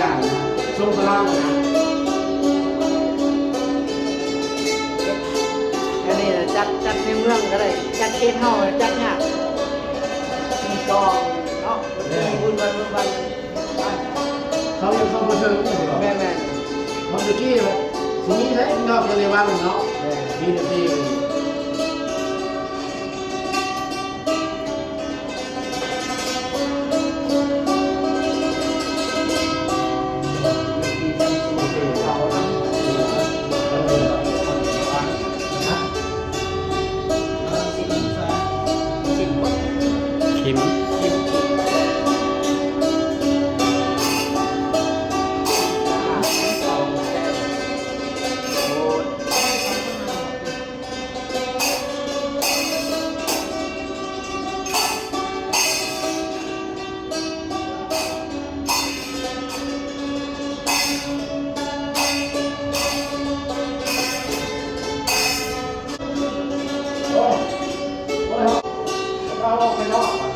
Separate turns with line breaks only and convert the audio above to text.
อย่างทรงพลังนะ
อันนี้จัดในเมืองก็ได้จัดเขตเฮาจัดเนี่ยมีกองเนาะมีบุญวัน
เขายังเข้ามาเชิญกูเหรอ
แม่
เขาตะกี้แบบทีนี้ให้นอกจากในบ้านเนาะมีแต่ที่
คิม
เราออกไปนอก